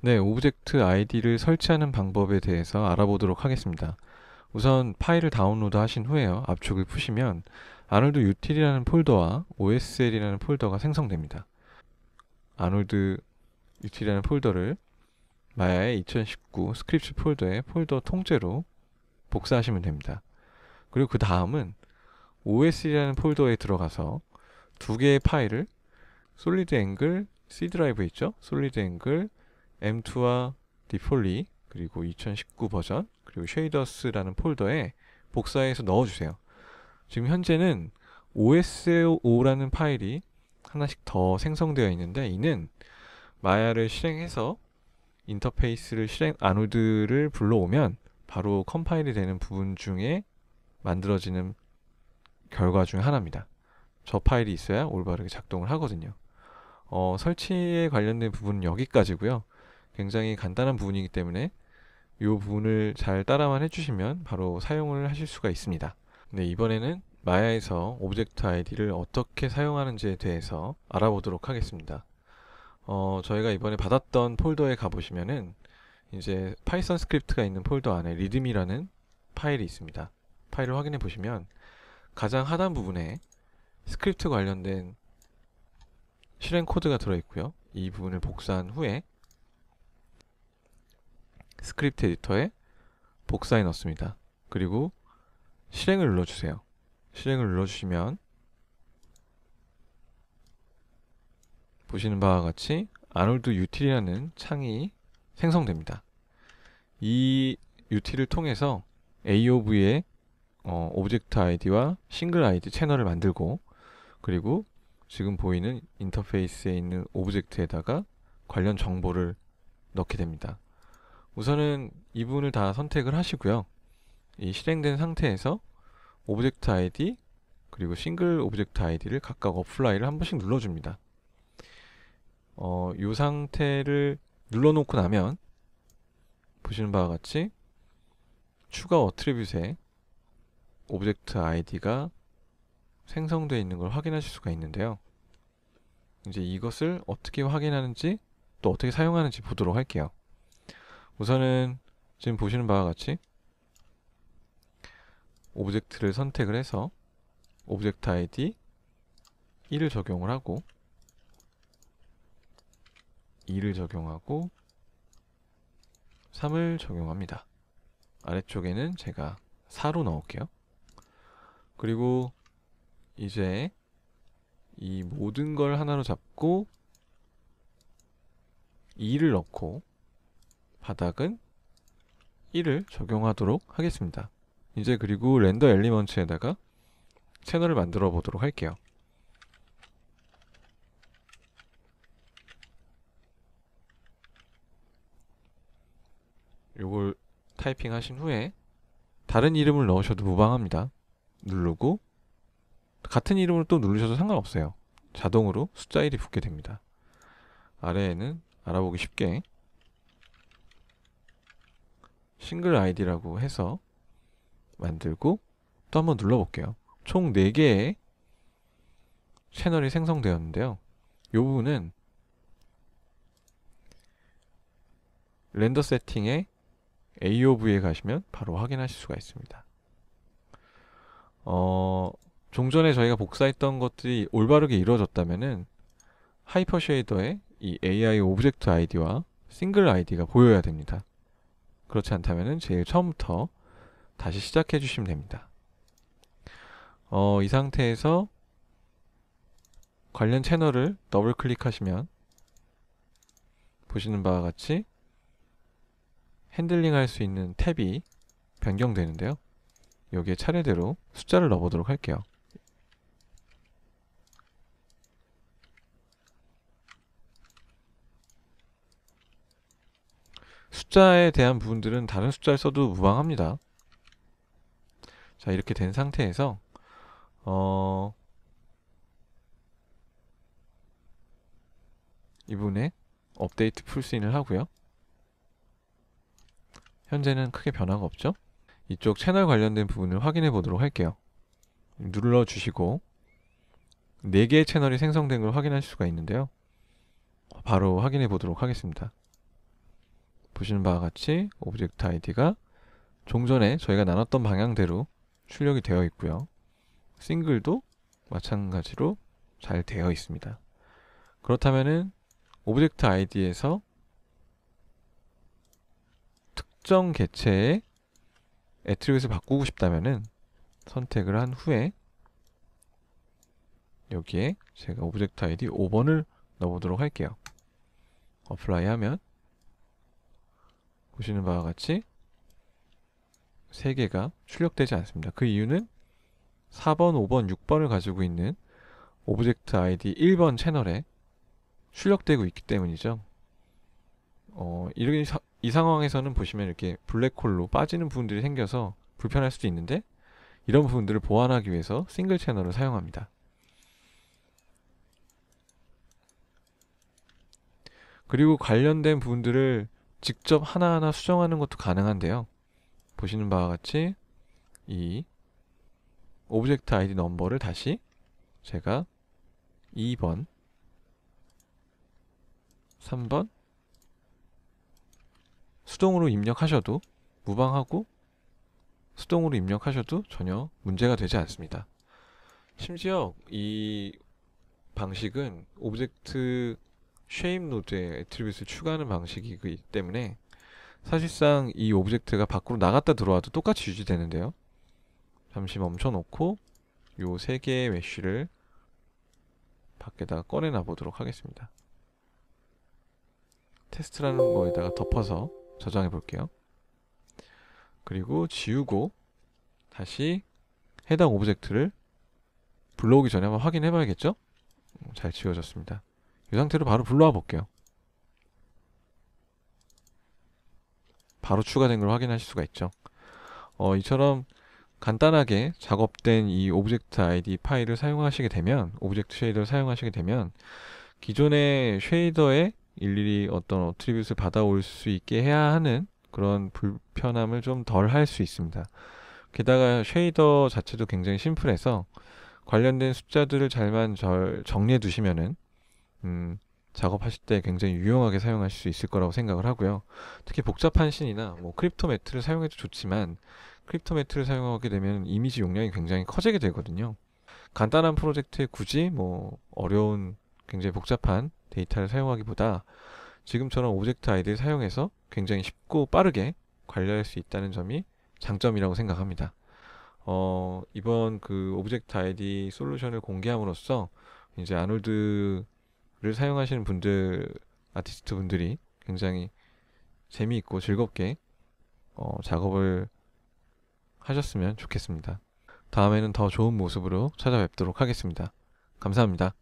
네, 오브젝트 아이디를 설치하는 방법에 대해서 알아보도록 하겠습니다. 우선 파일을 다운로드 하신 후에요. 압축을 푸시면 아놀드 유틸이라는 폴더와 OSL이라는 폴더가 생성됩니다. 아놀드 유틸이라는 폴더를 마야의 2019 스크립트 폴더의 폴더 통째로 복사하시면 됩니다. 그리고 그 다음은 OS라는 폴더에 들어가서 두 개의 파일을 솔리드 앵글 C 드라이브 있죠? 솔리드 앵글 M2와 디폴리 그리고 2019 버전 그리고 쉐이더스라는 폴더에 복사해서 넣어주세요. 지금 현재는 OSO라는 파일이 하나씩 더 생성되어 있는데 이는 마야를 실행해서 인터페이스를 아노드를 불러오면 바로 컴파일이 되는 부분 중에 만들어지는 결과 중 하나입니다. 저 파일이 있어야 올바르게 작동을 하거든요. 설치에 관련된 부분은 여기까지고요. 굉장히 간단한 부분이기 때문에 이 부분을 잘 따라만 해주시면 바로 사용을 하실 수가 있습니다. 네, 이번에는 마야에서 오브젝트 아이디를 어떻게 사용하는지에 대해서 알아보도록 하겠습니다. 저희가 이번에 받았던 폴더에 가보시면은 이제 파이썬 스크립트가 있는 폴더 안에 리드미라는 파일이 있습니다. 파일을 확인해 보시면 가장 하단 부분에 스크립트 관련된 실행 코드가 들어있고요. 이 부분을 복사한 후에 스크립트 에디터에 복사해 넣습니다. 그리고 실행을 눌러주세요. 실행을 눌러주시면 보시는 바와 같이 아놀드 유틸이라는 창이 생성됩니다. 이 유틸을 통해서 AOV의 오브젝트 아이디와 싱글 아이디 채널을 만들고 그리고 지금 보이는 인터페이스에 있는 오브젝트에다가 관련 정보를 넣게 됩니다. 우선은 이 부분을 다 선택을 하시고요. 이 실행된 상태에서 오브젝트 아이디 그리고 싱글 오브젝트 아이디를 각각 어플라이를 한 번씩 눌러줍니다. 이 상태를 눌러놓고 나면 보시는 바와 같이 추가 어트리뷰트에 오브젝트 아이디가 생성되어 있는 걸 확인하실 수가 있는데요. 이제 이것을 어떻게 확인하는지 또 어떻게 사용하는지 보도록 할게요. 우선은 지금 보시는 바와 같이 오브젝트를 선택을 해서 오브젝트 아이디 1을 적용을 하고 2를 적용하고 3을 적용합니다. 아래쪽에는 제가 4로 넣을게요. 그리고 이제 이 모든 걸 하나로 잡고 2를 넣고 바닥은 1을 적용하도록 하겠습니다. 이제 그리고 렌더 엘리먼트에다가 채널을 만들어 보도록 할게요. 요걸 타이핑 하신 후에 다른 이름을 넣으셔도 무방합니다. 누르고 같은 이름을 또 누르셔도 상관없어요. 자동으로 숫자 1이 붙게 됩니다. 아래에는 알아보기 쉽게 싱글 아이디라고 해서 만들고 또 한번 눌러볼게요. 총 4개의 채널이 생성되었는데요. 이 부분은 렌더 세팅에 AOV에 가시면 바로 확인하실 수가 있습니다. 좀 전에 저희가 복사했던 것들이 올바르게 이루어졌다면은 하이퍼 쉐이더에 이 AI 오브젝트 아이디와 싱글 아이디가 보여야 됩니다. 그렇지 않다면은 제일 처음부터 다시 시작해 주시면 됩니다. 이 상태에서 관련 채널을 더블 클릭하시면 보시는 바와 같이 핸들링 할 수 있는 탭이 변경되는데요. 여기에 차례대로 숫자를 넣어보도록 할게요. 숫자에 대한 부분들은 다른 숫자를 써도 무방합니다. 자, 이렇게 된 상태에서 이분에 업데이트 풀스인을 하고요. 현재는 크게 변화가 없죠? 이쪽 채널 관련된 부분을 확인해 보도록 할게요. 눌러주시고 4개의 채널이 생성된 걸 확인할 수가 있는데요. 바로 확인해 보도록 하겠습니다. 보시는 바와 같이 오브젝트 아이디가 종전에 저희가 나눴던 방향대로 출력이 되어 있고요. 싱글도 마찬가지로 잘 되어 있습니다. 그렇다면은 오브젝트 아이디에서 특정 개체의 애트리뷰트를 바꾸고 싶다면은 선택을 한 후에 여기에 제가 오브젝트 아이디 5번을 넣어보도록 할게요. 어플라이 하면 보시는 바와 같이 3개가 출력되지 않습니다. 그 이유는 4번, 5번, 6번을 가지고 있는 오브젝트 아이디 1번 채널에 출력되고 있기 때문이죠. 이 상황에서는 보시면 이렇게 블랙홀로 빠지는 부분들이 생겨서 불편할 수도 있는데 이런 부분들을 보완하기 위해서 싱글 채널을 사용합니다. 그리고 관련된 부분들을 직접 하나하나 수정하는 것도 가능한데요. 보시는 바와 같이 이 오브젝트 아이디 넘버를 다시 제가 2번, 3번 수동으로 입력하셔도 무방하고 수동으로 입력하셔도 전혀 문제가 되지 않습니다. 심지어 이 방식은 오브젝트 쉐입 노드에 애트리뷰트를 추가하는 방식이기 때문에 사실상 이 오브젝트가 밖으로 나갔다 들어와도 똑같이 유지되는데요. 잠시 멈춰 놓고 요 3개의 메쉬를 밖에다가 꺼내놔 보도록 하겠습니다. 테스트라는 거에다가 덮어서 저장해 볼게요. 그리고 지우고 다시 해당 오브젝트를 불러오기 전에 한번 확인해 봐야겠죠? 잘 지워졌습니다. 이 상태로 바로 불러와 볼게요. 바로 추가된 걸 확인하실 수가 있죠. 이처럼 간단하게 작업된 이 오브젝트 아이디 파일을 사용하시게 되면, 오브젝트 쉐이더를 사용하시게 되면 기존의 쉐이더에 일일이 어떤 어트리뷰트를 받아올 수 있게 해야 하는 그런 불편함을 좀 덜 할 수 있습니다. 게다가 쉐이더 자체도 굉장히 심플해서 관련된 숫자들을 잘만 정리해 두시면은 작업하실 때 굉장히 유용하게 사용하실 수 있을 거라고 생각을 하고요. 특히 복잡한 씬이나 뭐 크립토 매트를 사용해도 좋지만 크립토 매트를 사용하게 되면 이미지 용량이 굉장히 커지게 되거든요. 간단한 프로젝트에 굳이 뭐 어려운 굉장히 복잡한 데이터를 사용하기보다 지금처럼 오브젝트 아이디를 사용해서 굉장히 쉽고 빠르게 관리할 수 있다는 점이 장점이라고 생각합니다. 이번 그 오브젝트 아이디 솔루션을 공개함으로써 이제 아놀드를 사용하시는 분들, 아티스트 분들이 굉장히 재미있고 즐겁게 작업을 하셨으면 좋겠습니다. 다음에는 더 좋은 모습으로 찾아뵙도록 하겠습니다. 감사합니다.